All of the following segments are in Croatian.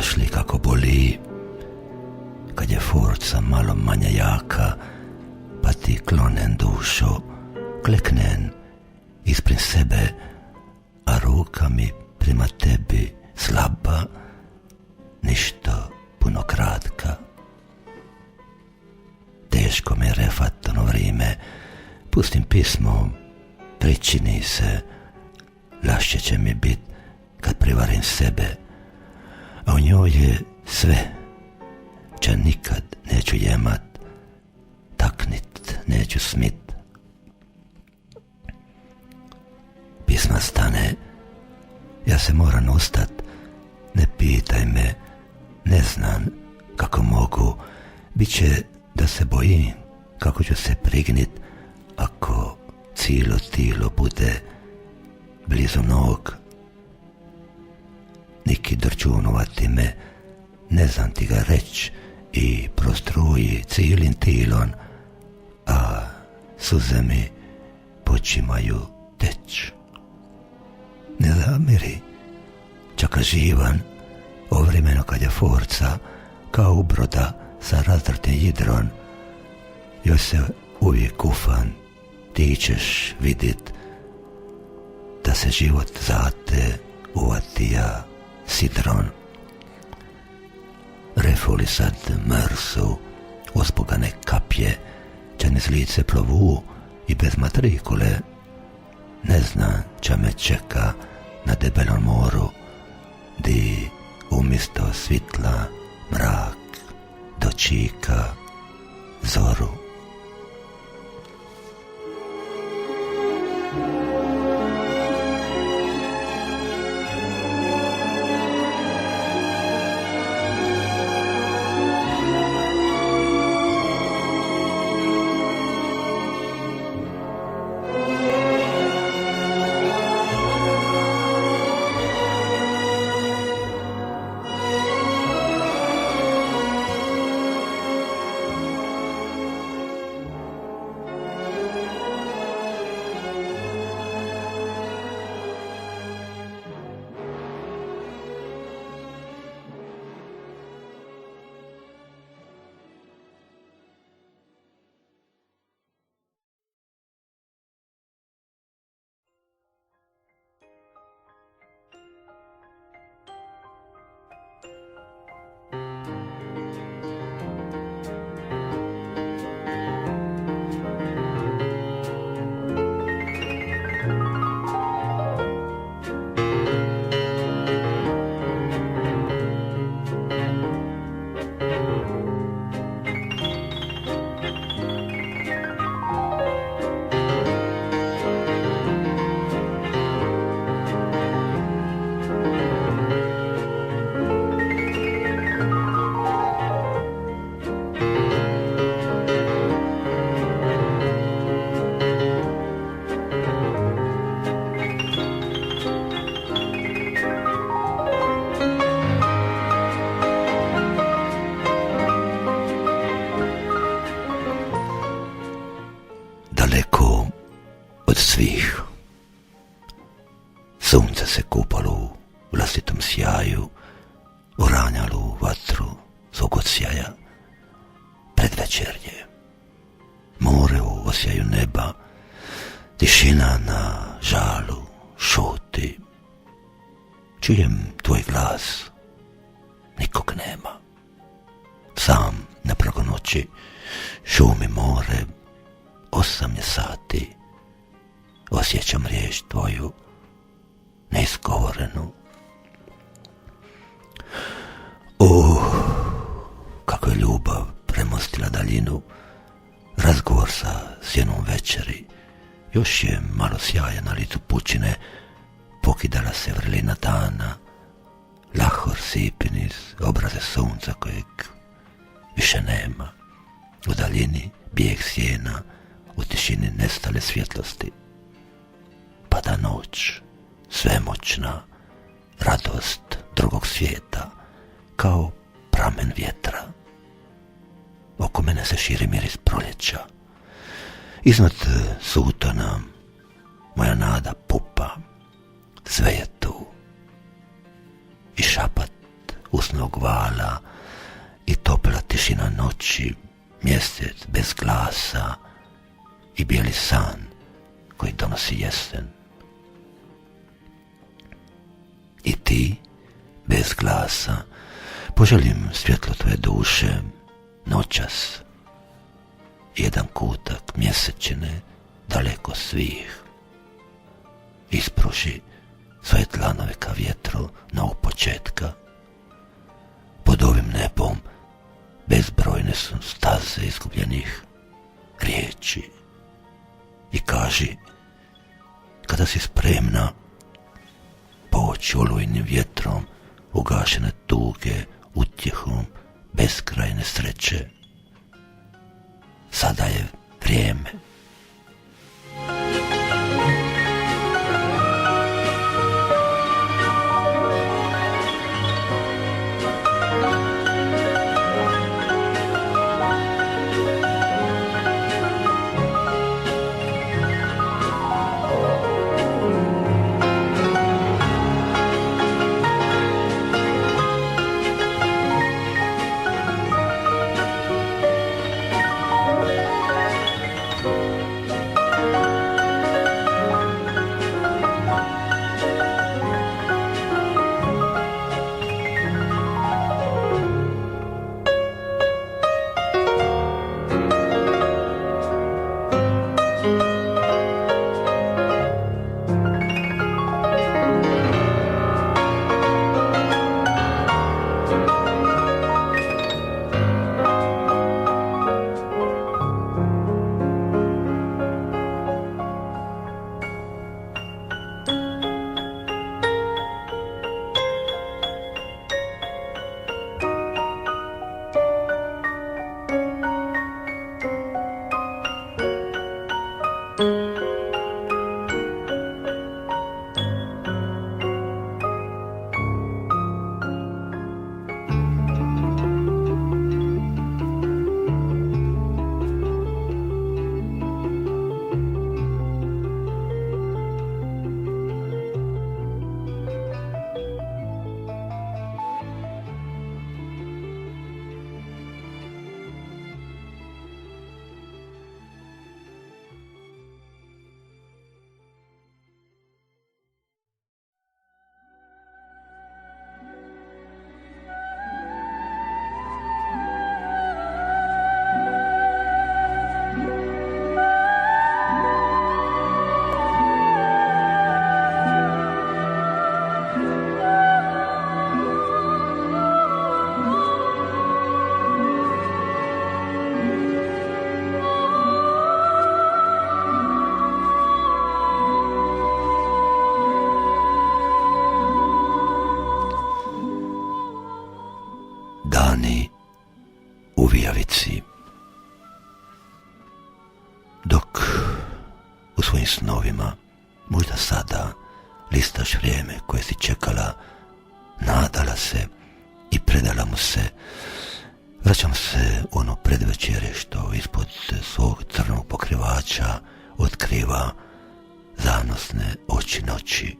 Znaš li kako boli kad je forca malo manje jaka, pa ti klonen dušo, kleknen ispred sebe, a ruka mi prema tebi slaba, ništa puno kratka. Teško me refat ono vrijeme, pustim pismo, pričini se, lašće će mi bit kad privarim sebe, a u njoj je sve, če nikad neću jemat, taknit neću smit. Pisma stane, ja se moram ustat, ne pitaj me, ne znam kako mogu, bit će da se bojim kako ću se prignit ako cijelo tijelo bude blizu nog. Neki drčunovati me, ne znam ti ga reć, i prostruji cijelim tilon, a suze mi počimaju teć. Ne zamiri, čaka živan, ovremeno kad je forca kao ubroda sa razdrtim jidron, joj se uvijek ufan, ti ćeš vidit da se život zate uvatija sidron. Refuli sad mrsu, ospogane kapje, če niz lice plovu i bez matrikule. Ne znam če me čeka na debelom moru, di umjesto svitla mrak dočika zoru. Daleko od svih, sunce se kupalo u vlastitom sjaju, uranjalo u vatru svog odsjaja. Predvečer je, more u osjaju neba, tišina na žalu šuti. Čujem tvoj glas, nikog nema. Sam na pragu noći šumi more, 8 je sati, osjećam riječ tvoju neizgovorenu. Kako je ljubav premostila daljinu, razgovor sa sjenom večeri, još je malo sjaja na licu pučine, pokidala se vrlina dana, lahor sipi niz obraze sunca kojeg više nema. U daljini bijeg sjena, u tišini nestale svjetlosti. Pada noć, svemoćna, radost drugog svijeta, kao pramen vjetra. Oko mene se širi miris proljeća. Iznad sutona moja nada pupa, sve je tu. I šapat usnog vala i topla tišina noći, mjesec bez glasa i bijeli san koji donosi jesen. I ti, bez glasa, poželim svjetlo tvoje duše noćas, jedan kutak mjesečine daleko svih. Ispruži svoje dlanove ka vjetru novog početka. Pod ovim nebom bezbrojne su staze izgubljenih riječi. I kaži, kada si spremna poći olujnim vjetrom ugašene tuge utjehom beskrajne sreće. Sada je vrijeme. Dani u vijavici. Dok u svojim snovima, možda sada, listaš vrijeme koje si čekala, nadala se i predala mu se, vraćam se u ono predvečerje što ispod svog crnog pokrivača otkriva zanosne oči noći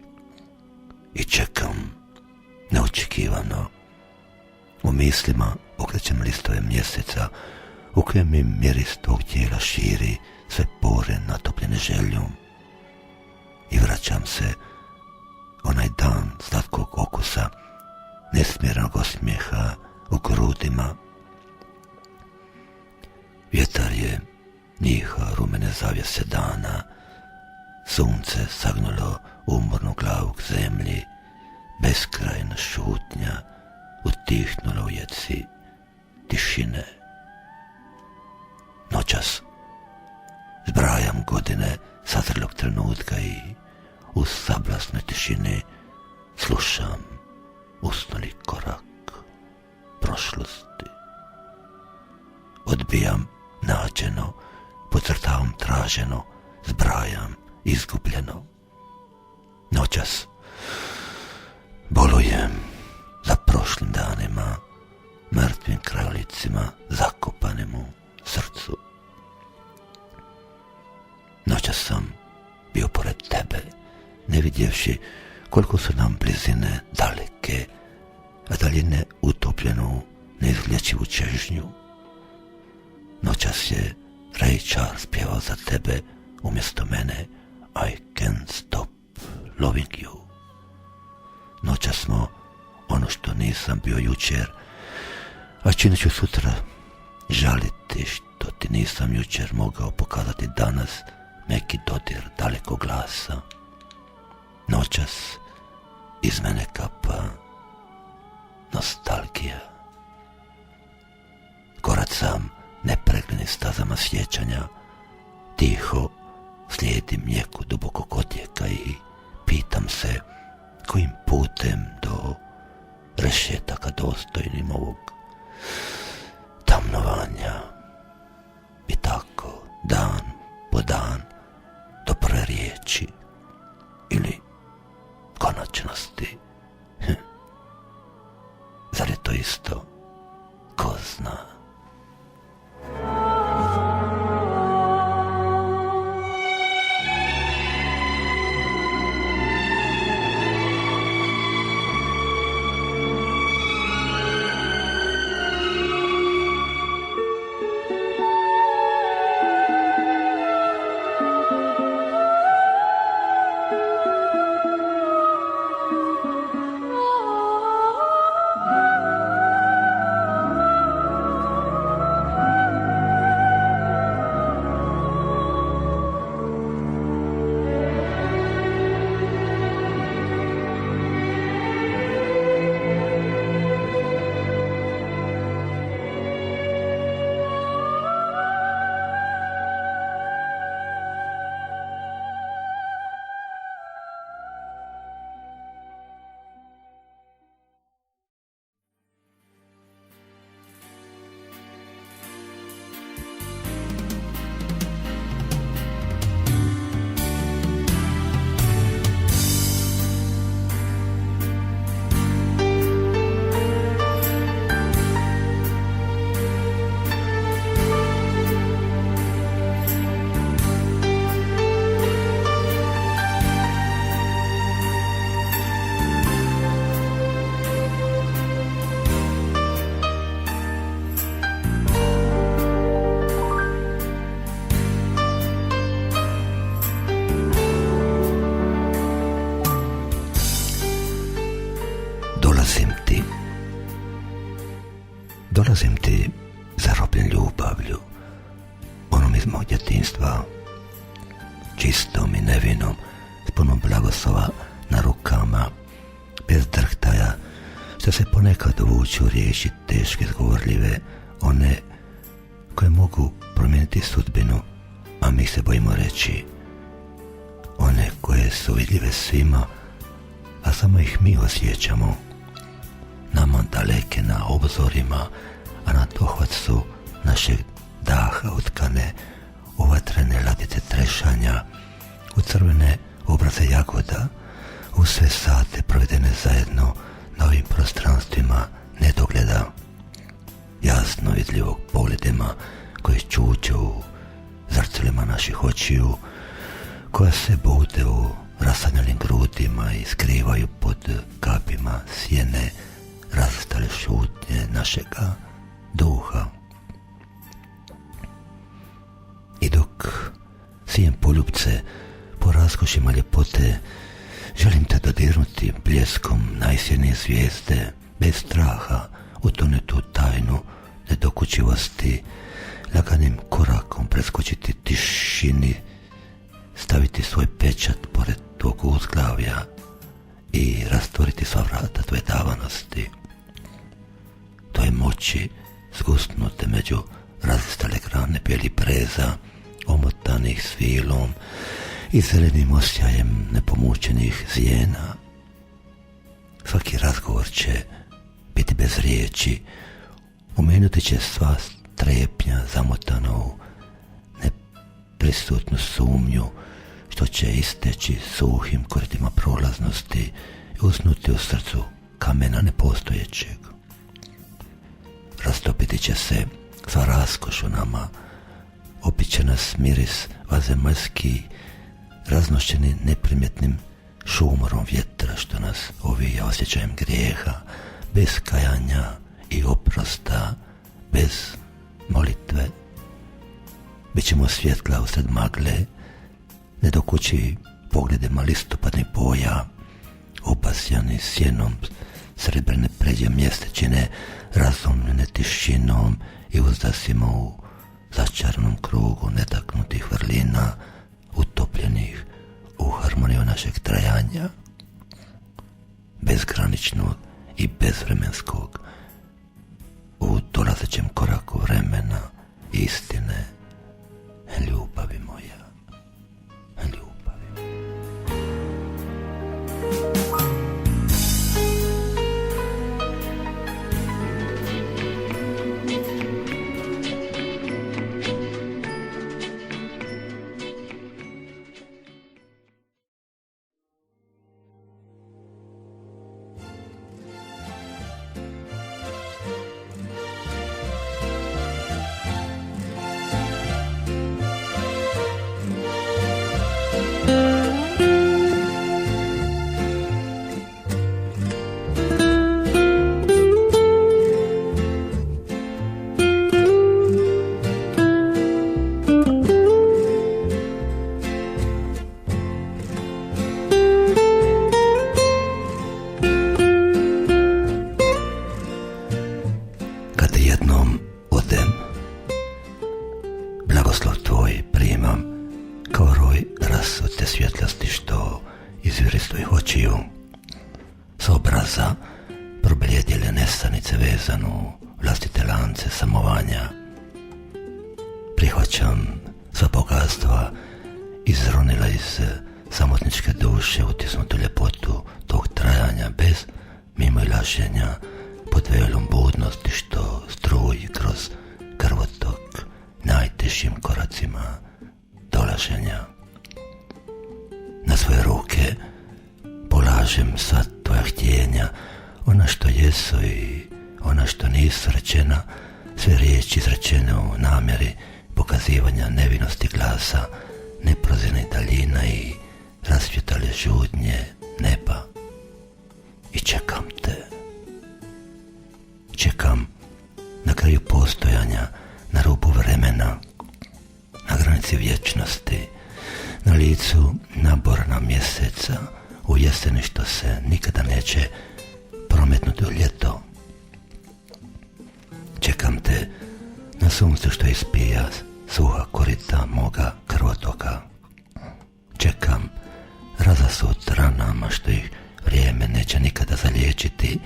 i čekam neočekivano. U mislima okrećem listove mjeseca u kojem mi miris tvog tijela širi sve pore natopljene željom i vraćam se onaj dan slatkog okusa, nesmjernog osmijeha u grudima. Vjetar je njiha rumene zavjese dana, sunce sagnulo umornu glavu k zemlji, beskrajna šutnja utihnula u jeci tišine. Noćas zbrajam godine sazrelog trenutka i u sablasnoj tišini slušam usnuli korak prošlosti. Odbijam nađeno, podcrtavam traženo, zbrajam izgubljeno. Noćas bolujem za prošlim danima, mrtvim krajolicima zakopanim u srcu. Noćas sam bio pored tebe, ne vidjevši koliko su nam blizine daleke, a daljine utopljenu neizlječivu čežnju. Noćas je Ray Charles pjevao za tebe umjesto mene I can't stop loving you. Noćas smo ono što nisam bio jučer, a činit ću sutra žaliti što ti nisam jučer mogao pokazati danas neki dodir dalekog glasa. Noćas iz mene kapa nostalgija. Koracam nepreglednim stazama sjećanja, tiho slijedim mjeku dubokog odjeka i pitam se kojim putem do rešetaka dostojnim ovog tamnovanja. I tako, dan po dan, do prve riječi ili konačnosti. Zar je to isto? Ko zna? Dolazim ti zarobljen ljubavlju, onom iz mog djetinjstva, čistom i nevinom, s punom blagoslova na rukama, bez drhtaja, što se ponekad uvuču riječi teške, zgovorljive, one koje mogu promijeniti sudbinu, a mi se bojimo reći, one koje su vidljive svima, a samo ih mi osjećamo, nama daleke na obzorima, a na dohvat su našeg daha utkane u vatrene ladice trešanja, u crvene obraze jagoda, u sve sate provedene zajedno na ovim prostranstvima nedogleda, jasno vidljivog pogledima koji čuče u zrcalima naših očiju, koja se bude u rasanjanim grudima i skrivaju pod kapima sjene razstale šutnje našega duha. I dok sijem poljupce po raskošima ljepote, želim te dodirnuti bljeskom najsjernije zvijezde, bez straha utonuti u tajnu nedokučivosti, laganim korakom preskočiti tišini, staviti svoj pečat pored tvog uzglavlja i rastvoriti sva vrata tvoje davanosti, tvoje moći zgusnute među razistale grane bijelih breza, omotanih svilom i zelenim osjajem nepomučenih zijena. Svaki razgovor će biti bez riječi, umenuti će sva strepnja zamotana u neprisutnu sumnju, što će isteći suhim koridima prolaznosti i usnuti u srcu kamena nepostojećeg. Rastopiti će se sva raskoš u nama, opiće nas miris vanzemaljski, raznošćeni neprimjetnim šumorom vjetra što nas ovija osjećajem grijeha, bez kajanja i oprosta, bez molitve. Bićemo svjetla usred magle, nedokući pogledima listopadnih boja, opasjani sjenom srebrne pređe mjesečine, razumljene tišinom i uzdasimo u začaranom krugu netaknutih vrlina, utopljenih u harmoniju našeg trajanja, bezgraničnog i bezvremenskog, u dolazećem koraku vremena, istine, ljubavi moja, ljubavi. Jednom odem, blagoslov tvoj primam, kao roj rasute svjetlosti što izviri s tvojih očiju, s obraza probljedjele nesanice vezanu vlastite lance samovanja. Prihvaćam sva bogatstva izronila iz samotničke duše utisnutu ljepotu tog trajanja bez mimoilaženja pod velom budnosti što struji kroz krvotok najtežim koracima dolaženja. Na svoje ruke polažem sva tvoja htjenja, ona što jesu i ona što nisu rečena, sve riječi izrečene u namjeri pokazivanja nevinosti glasa, neprozirnih daljina i rasvjetale žudnje neba. I čekam te. Čekam na kraju postojanja, na rubu vremena, na granici vječnosti, na licu naborna mjeseca, u jeseni što se nikada neće prometnuti u ljeto. Čekam te na suncu što ispija suha korita moga krvotoka. Čekam razasut ranama što ih vrijeme neće nikada zaliječiti,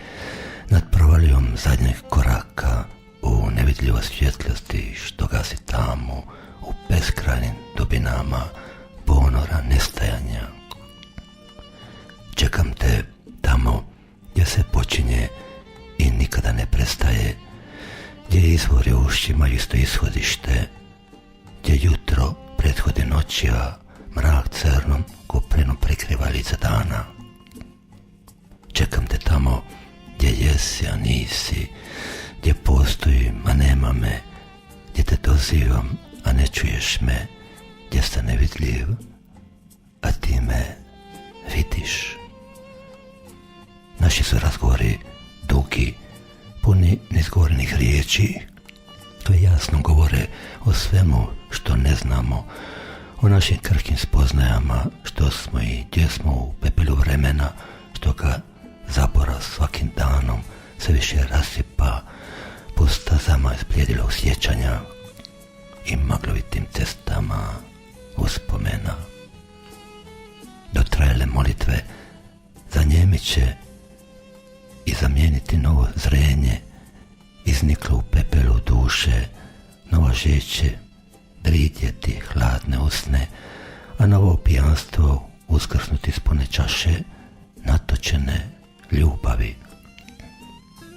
nad provalijom zadnjeg koraka u nevidljivoj svjetlosti što gasi tamo u beskrajnim dubinama ponora nestajanja. Čekam te tamo gdje se počinje i nikada ne prestaje, gdje izvori u ušćima isto ishodište, gdje jutro prethodi noći, a mrak crnom kupljenom prikriva lice dana. Čekam te tamo gdje jesi, a nisi, gdje postojim, a nema me, gdje te dozivam, a ne čuješ me, gdje ste nevidljiv, a ti me vidiš. Naši su razgovori dugi, puni neizgovorenih riječi, koje jasno govore o svemu što ne znamo, o našim krhkim spoznajama, što smo i gdje smo u pepelu vremena, što ga zaborav svakim danom se više rasipa po stazama izblijedilog sjećanja i maglovitim cestama uspomena. Dotrajale molitve zanijemit će i zamijeniti novo zrenje, izniklo u pepelu duše, nova žeđ će dridjeti hladne usne, a novo pijanstvo uskrsnuti s pune čaše natočene ljubavi.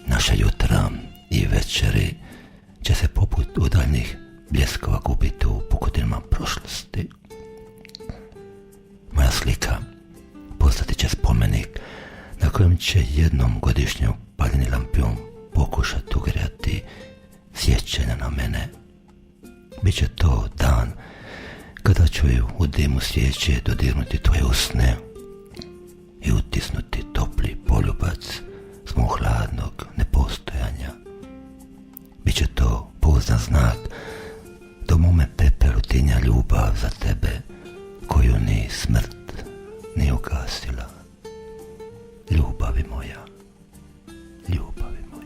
Naša jutra i večeri će se poput udaljnih bljeskova gubiti u pukotinama prošlosti. Moja slika postati će spomenik na kojem će jednom godišnje upaljeni lampijom pokušati ugrijati sjećanja na mene. Biće to dan kada ću u dimu svijeće dodirnuti tvoje usne i utisnuti topli poljubac s mog hladnog nepostojanja. Biće to pouzdan znak da u mome pepelu tinja ljubav za tebe, koju ni smrt nije ugasila. Ljubavi moja, ljubavi moja.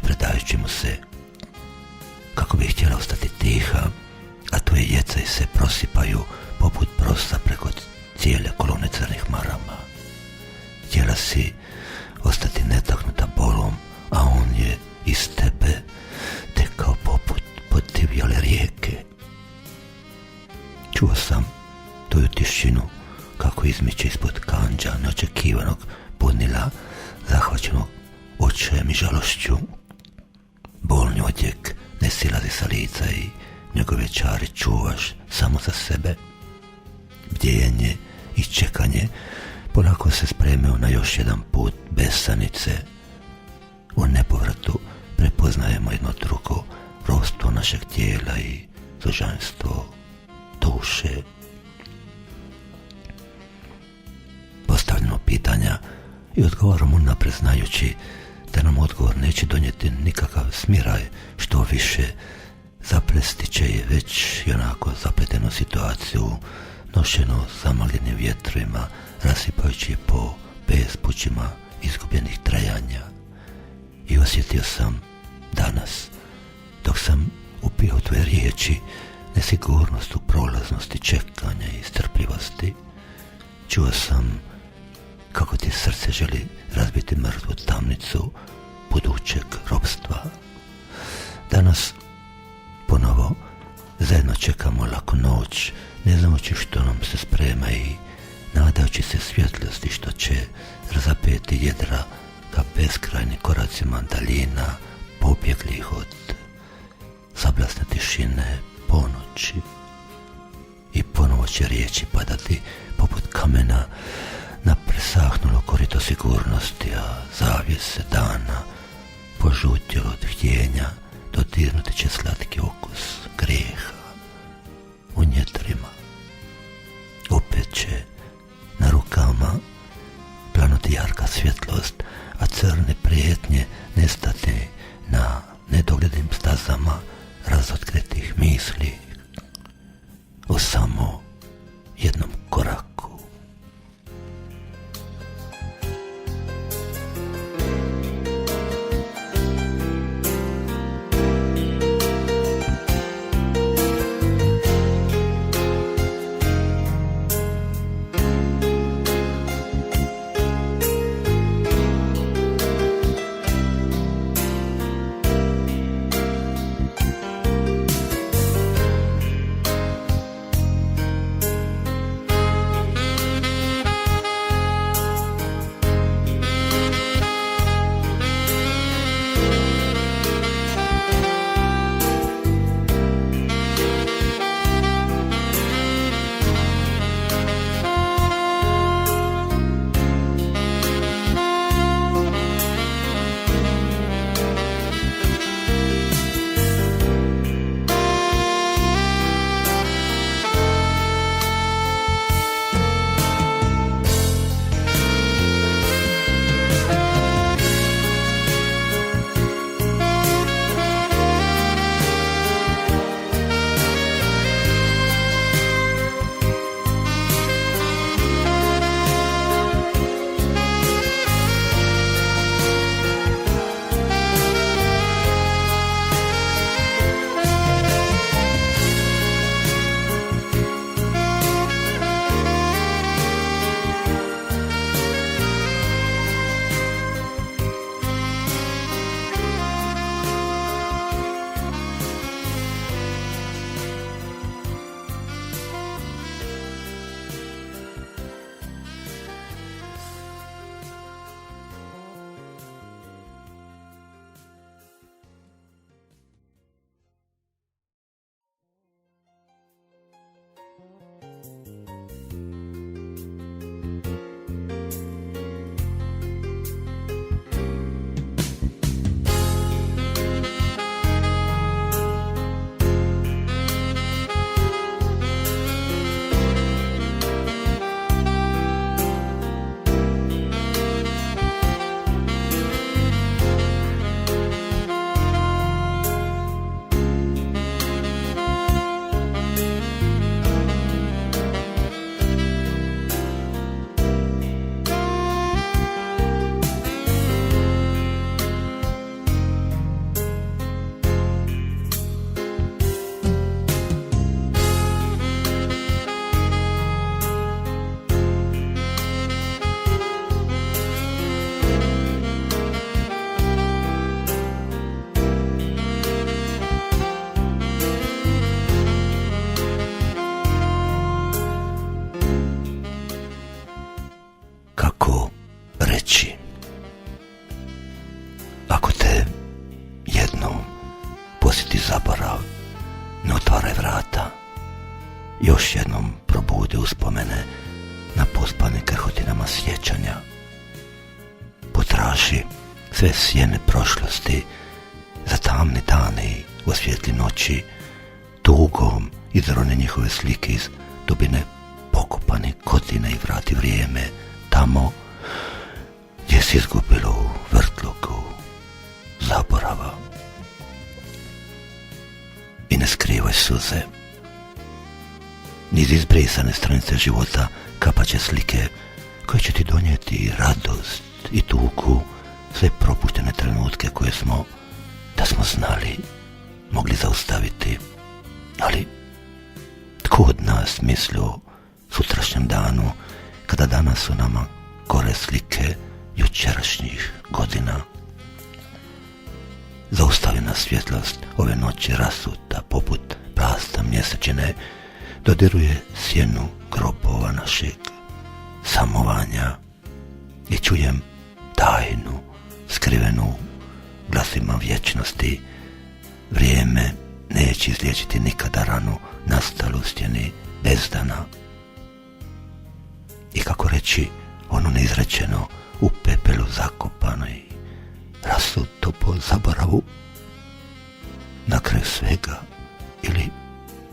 Predajući mu se kako bi htjela ostati tiha, a tvoji jecaj se prosipaju poput prosa preko cijele kolone crnih marama. Htjela si ostati netaknuta bolom, a on je iz tebe tekao poput podivljale rijeke. Čuo sam tvoju tišinu kako izmiče ispod kandža neočekivanog bunila, zahvaćenog očajem i žalošću. Bolni odjek ne silazi sa lica i njegove čari čuvaš samo za sebe. Bdjenje i čekanje polako se spremio na još jedan put bez sanice. U nepovratu prepoznajemo jedno drugo, rodstvo našeg tijela i sužanstvo duše. Postavljamo pitanja i odgovaramo unaprijed znajući da nam odgovor neće donijeti nikakav smiraj, što više zaplesti će je već i onako zapletenu situaciju, nošeno zamagljenim vjetrovima, rasipajući po bespućima izgubljenih trajanja. I osjetio sam danas, dok sam upio tvoje riječi, nesigurnost u prolaznosti čekanja i strpljivosti. Čuo sam kako ti srce želi razbiti mrtvu tamnicu budućeg ropstva. Danas ponovo zajedno čekamo laku noć, ne znajući što nam se sprema i nadajući se svjetlosti što će razapeti jedra ka beskrajnim koracima daljina pobjeglih od sablasne tišine ponoći. I ponovo će riječi padati poput kamena na presahnulo korito sigurnosti, a zavjese dana požutjelo od htjenja dodirnuti će slatki okus grijeha u njetrima. Opet će na rukama planuti jarka svjetlost, a crne prijetnje nestati na nedoglednim stazama razotkritih misli o samo jednom koraku. još jednom probude uspomene na pospanim krhotinama sjećanja. Potraži sve sjene prošlosti za tamni dani u svjetli noći, tugom izrone njihove slike iz dubine pokopanih godina i vrati vrijeme tamo gdje si izgubilo u vrtlogu zaborava. I ne skrivaj suze. Niz izbrisane stranice života kapaće slike koje će ti donijeti i radost i tugu, sve propuštene trenutke koje smo, da smo znali, mogli zaustaviti. Ali tko od nas misli o sutrašnjem danu, kada danas u nama gore slike jučerašnjih godina? Zaustavljena svjetlost ove noći rasuta poput plasta mjesečine dodiruje sjenu grobova našeg samovanja i čujem tajnu skrivenu glasima vječnosti. Vrijeme neće izliječiti nikada ranu nastalu u stjeni bezdana. I kako reći ono neizrečeno u pepelu zakopano i rasuto po zaboravu, na kraju svega ili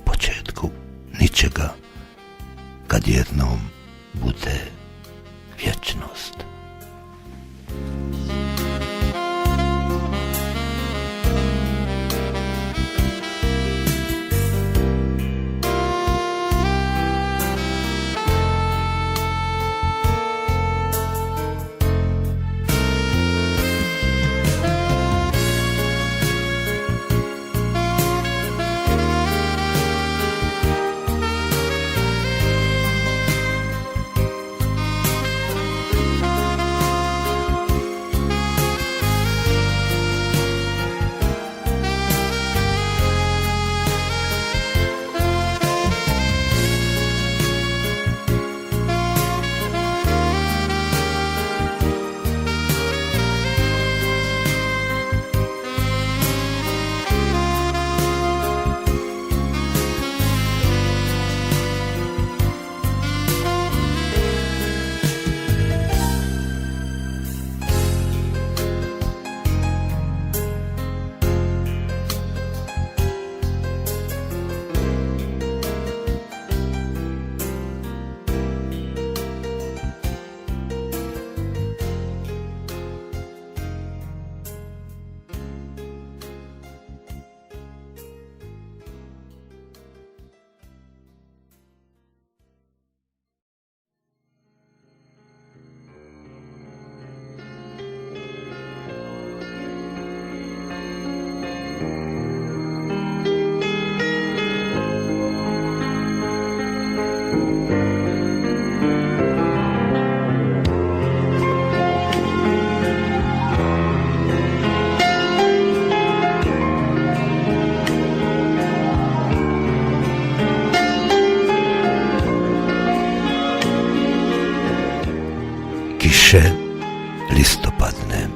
početku ničega, kad jednom bude vječnost. Kiše listopadne,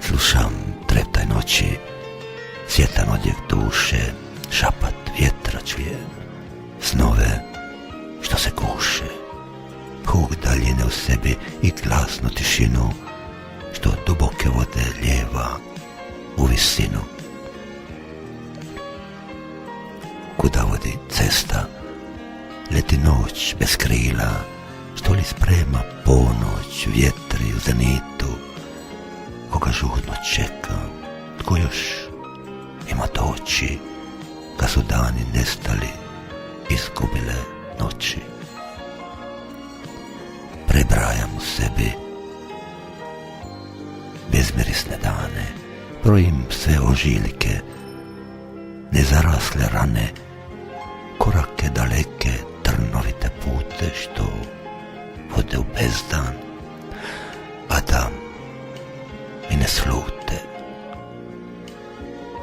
slušam treptaj noći, sjetan odjek duše, šapat vjetra čujem, snove što se guše, huk daljine u sebi i glasnu tišinu što duboke vode lijeva u visinu. Kuda vodi cesta, leti noć bez krila, što li sprema ponoć vjetri u zenitu, koga žudno čeka, tko još ima doći, kad su dani nestali, izgubile noći. Prebrajam u sebi bezmirisne dane, brojim sve ožiljke, nezarasle rane, korake daleke, trnovite pute što vode u bezdan, a da mi ne slute.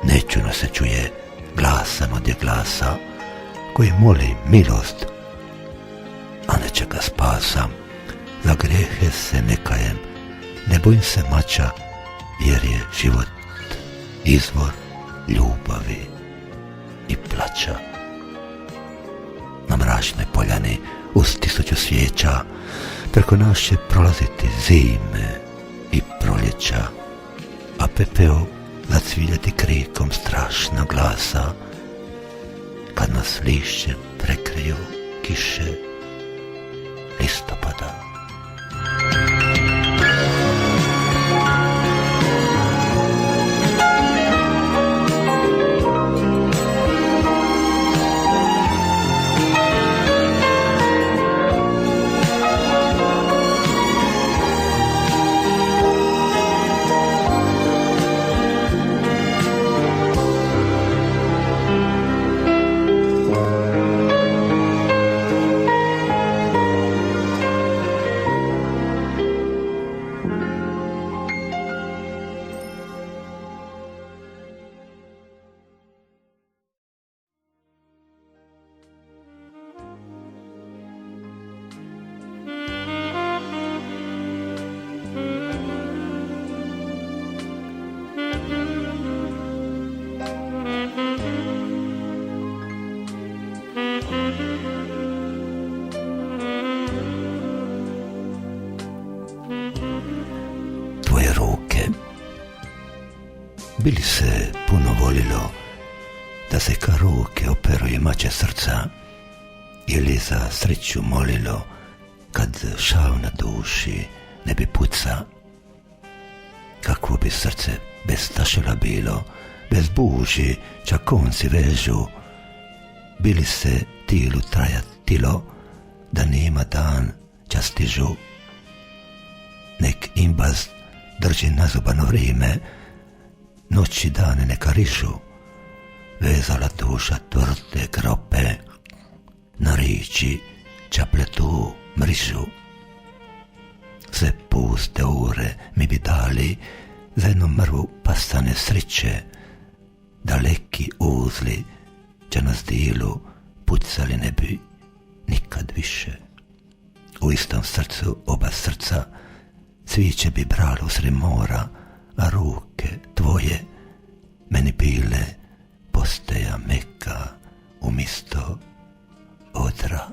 Nečujno se čuje glasan odjek glasa koji moli milost, a ne čeka spasa. Za grijehe se ne kajem, ne bojim se mača, jer je život izvor ljubavi i plača. mračnoj poljani uz 1000 svijeća, preko nas će prolaziti zime i proljeća, a pepeo zacviljati krikom strašna glasa, kad nas lišće prekriju kiše listopada. Tvoje ruke bili se puno volilo da se ka ruke operu imače srca ili za sreću molilo kad šal na duši ne bi puca. Kakvo bi srce bez tašela bilo, bez buži čak konci vežu, bili se tilu trajat tilo da nima dan ča stižu. Nek imbaz drži nazubano vrime, noći dane neka rišu, vezala duša tvrde grope, na riči čapletu mrišu. Sve puste ure mi bi dali za jednu mrvu pastane sriće, daleki uzli će nas dilu pucali ne bi nikad više. U istom srcu oba srca cvijeće bi bralo usred mora, a ruke tvoje meni bile posteja meka umjesto odra.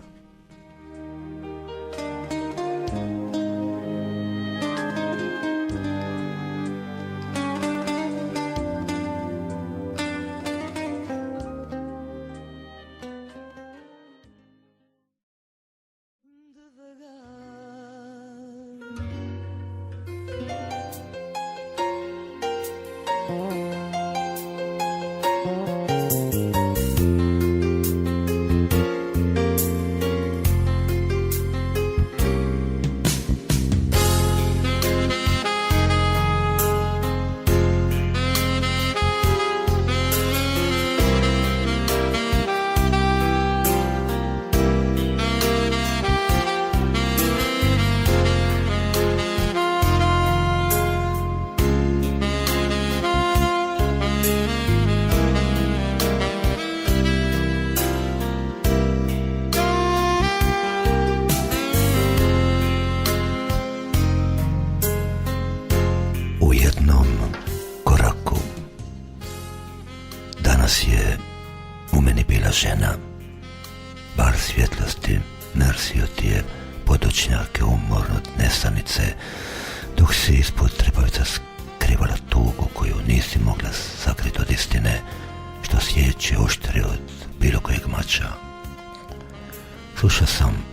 U jednom koraku danas je u meni bila žena, bar svjetlosti mersio ti je podočnjake umorno od nesanice, dok si ispod trepavica skrivala tugu koju nisi mogla sakriti od istine, što sjeće oštri od bilo kojeg mača. Slušao sam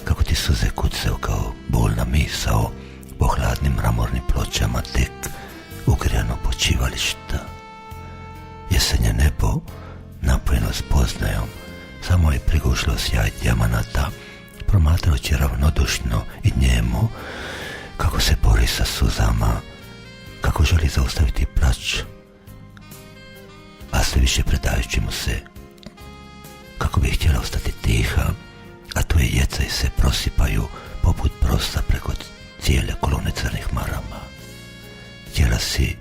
kako ti suze kucaju kao bolna misao po hladnim mramornim pločama tek ugrijano počivališta. Jesenje nebo napojeno spoznajom samo je prigušilo sjaj dijamanata, promatrajući ravnodušno i njemo kako se bori sa suzama, kako želi zaustaviti plač, a sve više predajući mu se, kako bi htjela ostati tiha, a tvoje jecaj se prosipaju poput prosta preko cijele kolone crnih marama. Htjela si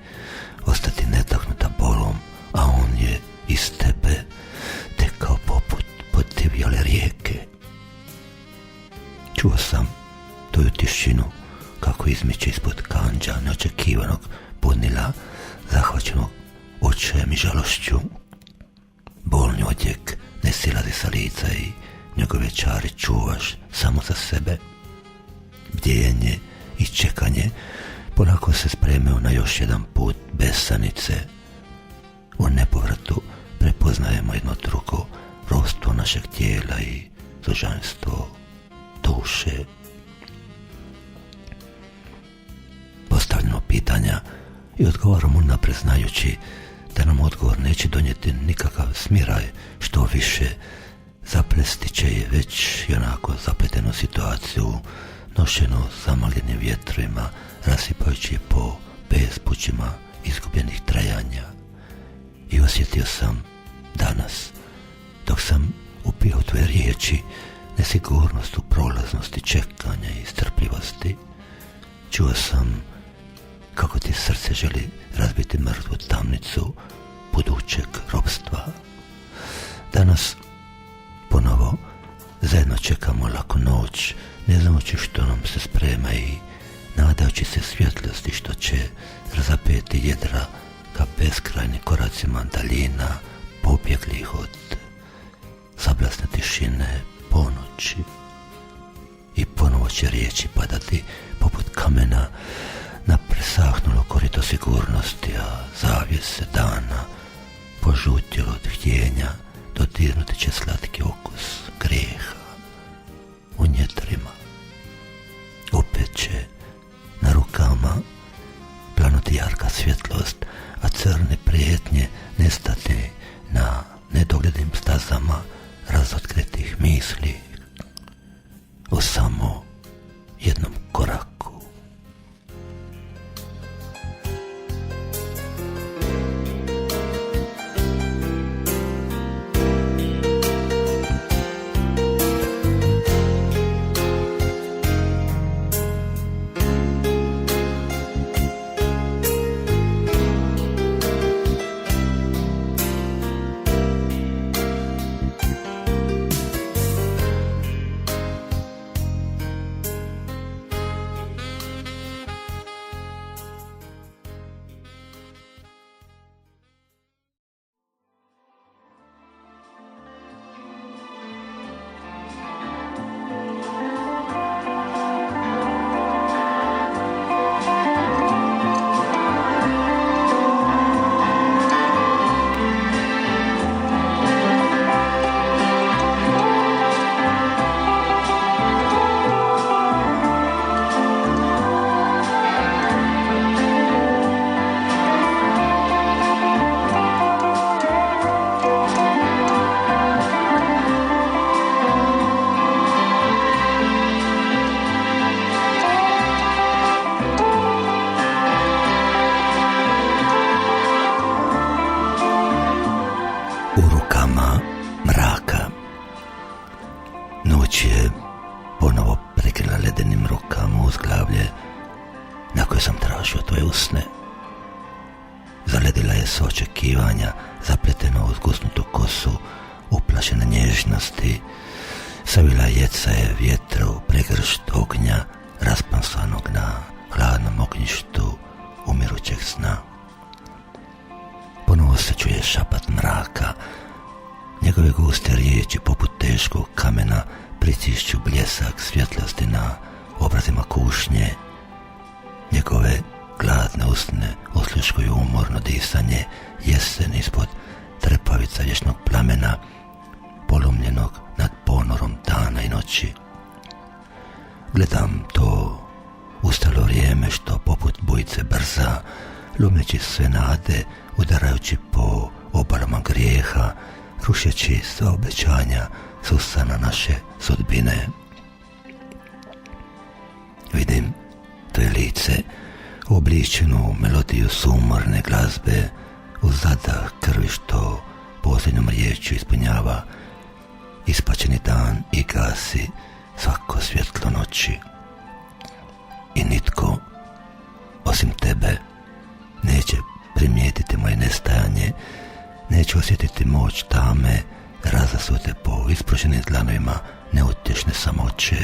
ostati netaknuta bolom, a on je iz tebe tekao poput podivljale rijeke. Čuo sam tvoju tišinu kako izmiče ispod kandža neočekivanog podnila zahvaćenog očajem i žalošću. Bolni odjek ne silazi sa lica i njegove čari čuvaš samo za sebe. Bdjenje i čekanje polako se spremaju na još jedan put bez sanice. U nepovratu prepoznajemo jedno drugo, ropstvo našeg tijela i sužanstvo duše. Postavljamo pitanja i odgovaramo unaprijed znajući da nam odgovor neće donijeti nikakav smiraj, što više zaplesti će je već i onako zapletenu situaciju, nošeno zamagljenim vjetrovima, rasipajući je po bespućima izgubljenih trajanja. I osjetio sam danas, dok sam upio tvoje riječi, nesigurnost u prolaznosti čekanja i strpljivosti. Čuo sam kako ti srce želi razbiti mrtvu tamnicu budućeg ropstva. Danas ponovo zajedno čekamo laku noć, ne znajući što nam se sprema i nadajući se svjetlosti što će razapeti jedra ka beskrajnim koracima daljina pobjeglih od sablasne tišine ponoći. I ponovo će riječi padati poput kamena na presahnulo korito sigurnosti, a zavjese dana požutjelo od htjenja dodirnuti će slatki okus grijeha u njetrima. Opet će na rukama planuti jarka svjetlost, a crne prijetnje nestati na nedoglednim stazama razotkritih misli u samo jednom koraku. U rukama mraka. Noć je ponovo prekrila ledenim rukama uzglavlje na koje sam tražio tvoje usne. Zaledila je s očekivanja, zapleteno uz gusnutu kosu, uplašena nježnosti, savila jeca je vjetru, pregršt ognja, raspansanog na hladnom ognjištu umirućeg sna. Ponovo se čuje šapat mraka, njegove guste riječi poput teškog kamena pritišću bljesak svjetlosti na obrazima kušnje. Njegove gladne usne osluškuju umorno disanje jesen ispod trepavica vječnog plamena, polomljenog nad ponorom dana i noći. Gledam to ustalo vrijeme što poput bujice brza, lumeći sve nade, udarajući po obalama grijeha, rušeći sva obećanja susana naše sudbine. Vidim tvoje lice, uobličenu melodiju sumorne glazbe, uz zadah krvi što posljednjom riječju ispunjava ispačeni dan i gasi svako svjetlo noći. I nitko, osim tebe, neće primijetiti moje nestajanje, neće osjetiti moć tame, razasute po ispruženim dlanovima neutješne samoće,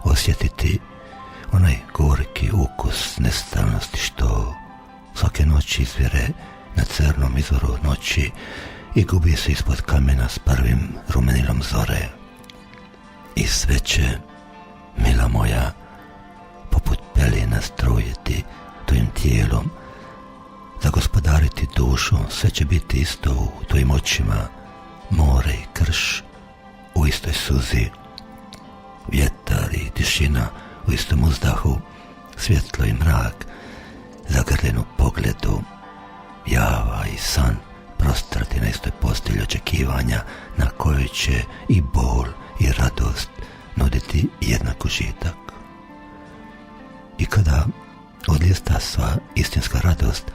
osjetiti onaj gorki ukus nestalnosti što svake noći izvire na crnom izvoru noći i gubi se ispod kamena s prvim rumenilom zore. I sve će, mila moja, poput pelina strujiti tvojim tijelom, zagospodariti dušom, sve će biti isto u tvojim očima, more i krš u istoj suzi, vjetar i tišina u istom uzdahu, svjetlo i mrak, zagrljen u pogledu, java i san prostrati na istoj postelji očekivanja na kojoj će i bol i radost nuditi jednak užitak. I kada odlijesta sva istinska radost,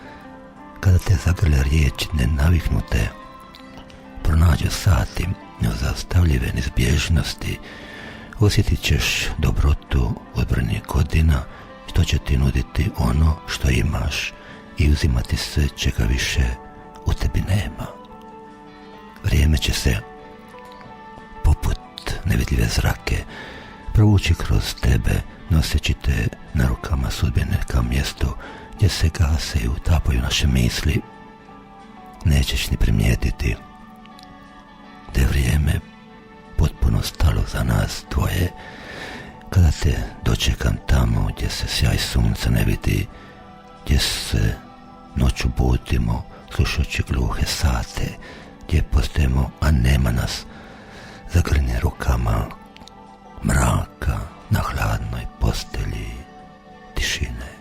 kada te zagrle riječi nenaviknute, pronađu sati nezaustavljive neizbježnosti, osjetit ćeš dobrotu odbranih godina, što će ti nuditi ono što imaš i uzimati sve čega više u tebi nema. Vrijeme će se, poput nevidljive zrake, provući kroz tebe, noseći te na rukama sudbine ka mjestu gdje se gase i utapaju naše misli. Nećeš ni primijetiti da je vrijeme potpuno stalo za nas tvoje, kada te dočekam tamo gdje se sjaj sunca ne vidi, gdje se noću budimo slušajući gluhe sate, gdje postojimo, a nema nas, zagrljeni rukama mraka na hladnoj postelji tišine.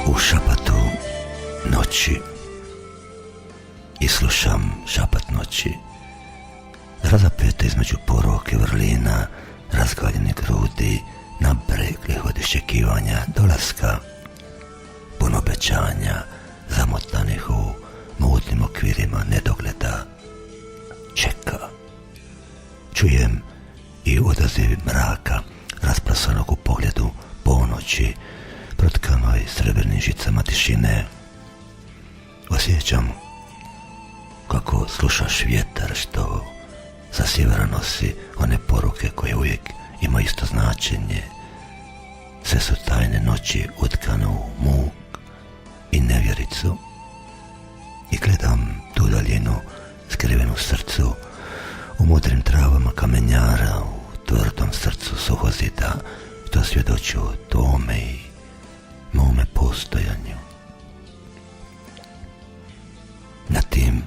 U šapatu noći i slušam šapat noći, razapete između poruke vrlina, razgaljene grudi, nabreglih od iščekivanja dolaska, pun obećanja, zamotanih u mutnim okvirima nedogleda. Čeka. Čujem i odaziv mraka, rasprasanog u pogledu ponoći, protkanoj srebrnim žicama tišine. Osjećam kako slušaš vjetar što sa sjevera nosi one poruke koje uvijek ima isto značenje. Sve su tajne noći utkane u muk i nevjericu. I gledam tu daljinu skrivenu srcu, u mudrim travama kamenjara, u tvrdom srcu suhozida, što svjedoči o tome i mome postojanju. Na tim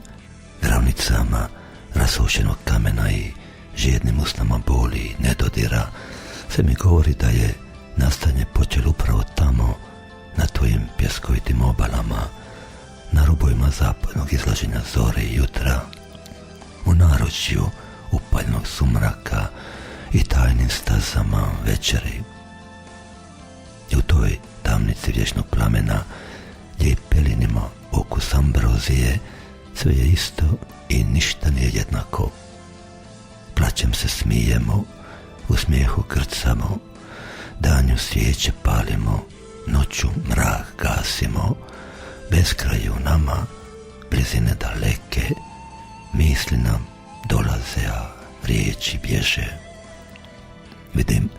gravnicama rasušenog kamena i žednim usnama boli i nedodira se mi govori da je nastanje počelo upravo tamo, na tvojim pjeskovitim obalama, na rubovima zapadnog izlaženja zore i jutra, u naručju upaljnog sumraka i tajnim stazama večeri. I u toj tamnici vječnog plamena, gdje i pelinima okus ambrozije, sve je isto i ništa nije jednako. Plaćem se smijemo, u smijehu grcamo, danju svijeće palimo, noću mrak gasimo, beskraju nama, blizine daleke, misli nam dolaze, a riječi bježe. Vidim,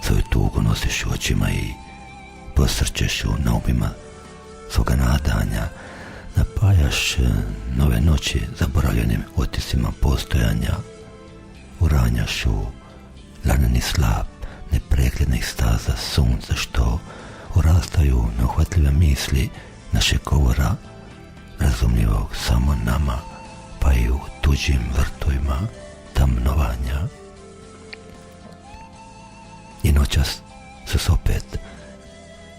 svoju tugu nosiš u očima i posrćeš u naumima svoga nadanja, napajaš nove noći zaboravljenim otiscima postojanja, uranjaš u laneni slap nepreglednih staza sunca što urastaju neuhvatljive misli našeg govora, razumljivog samo nama, pa i u tuđim vrtovima tamnovanja. I noćas su se opet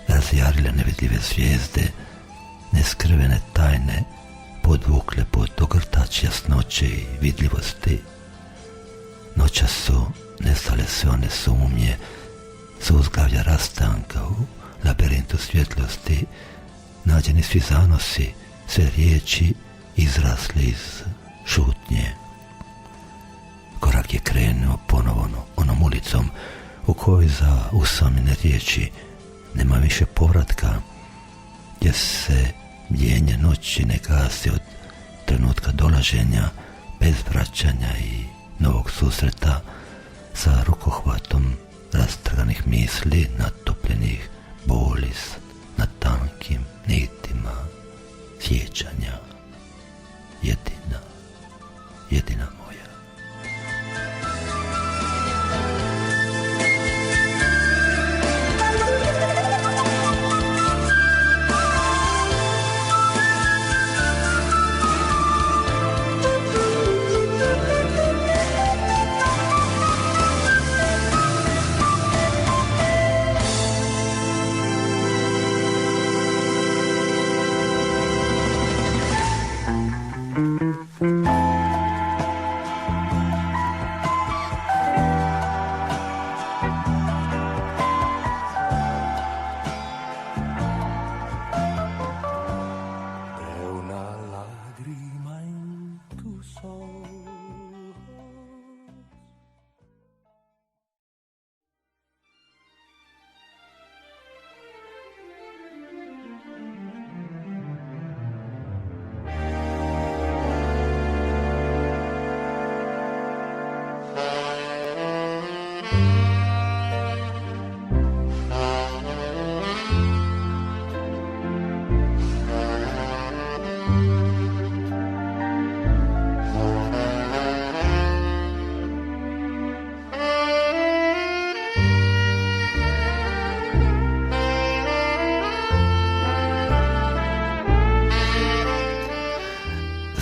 razjarile nevidljive zvijezde, neskrivene tajne podvukle pod ogrtač jasnoće i vidljivosti. Noćas su nestale sve one sumnje, suzglavlja rastanka u labirintu svjetlosti, nađeni svi zanosi, sve riječi izrasli iz šutnje. Korak je krenuo ponovo onom ulicom u kojoj za usamljene riječi nema više povratka, gdje se bdjenje noći ne gasi od trenutka dolaženja bez vraćanja i novog susreta sa rukohvatom rastrganih misli, natopljenih boli na tankim nitima sjećanja. Jedina moja.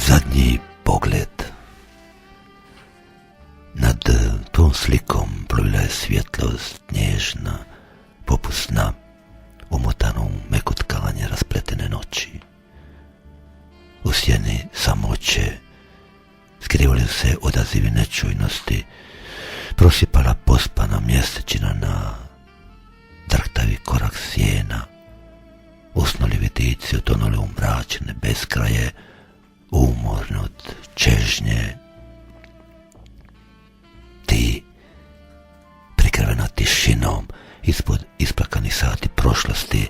Zadnji pogled. Nad tom slikom plovila je svjetlost nježna, poput sna, umotana u meko tkanje raspletene noći. U sjeni samoće skrivali se odazivi nečujnosti, prosipala pospana mjesečina na drhtavi korak sjena, usnuli vidici utonuli u mračne beskraje, umorni od čežnje. Ti, prikrivena tišinom ispod isplakanih sati prošlosti,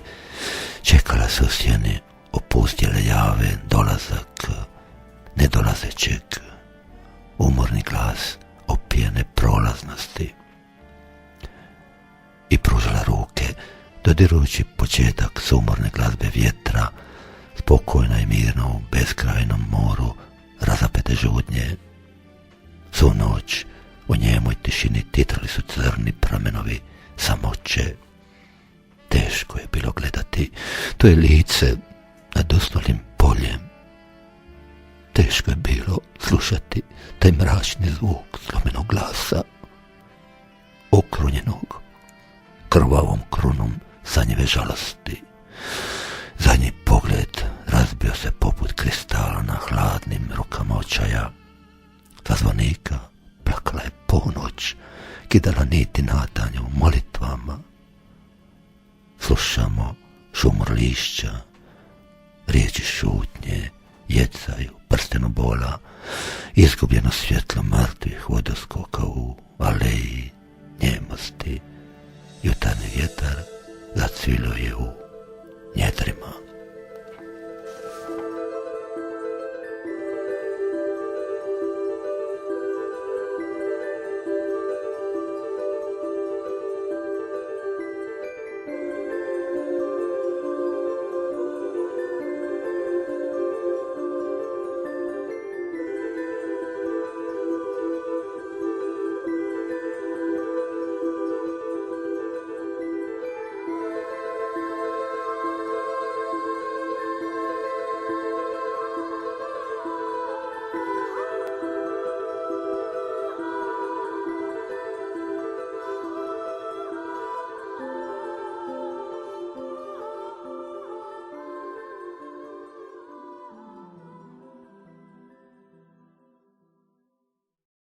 čekala se u sjeni opustjele jave dolazak nedolazećeg, umorni glas opijene prolaznosti. I pružila ruke, dodirujući početak sumorne glazbe vjetra, spokojna i mirna u beskrajnom moru razapete žudnje. Svu noć u njemoj tišini titrali su crni pramenovi samoće. Teško je bilo gledati to je lice nad usnulim poljem. Teško je bilo slušati taj mračni zvuk slomenog glasa, okrunjenog krvavom krunom sanjive žalosti. Zadnji pogled razbio se poput kristala na hladnim rukama očaja. Za zvonika plakala je ponoć, kidala niti nadanja u molitvama. Slušamo šumor lišća, riječi šutnje, jecaju prstenu bola, izgubljeno svjetlo mrtvih vodoskoka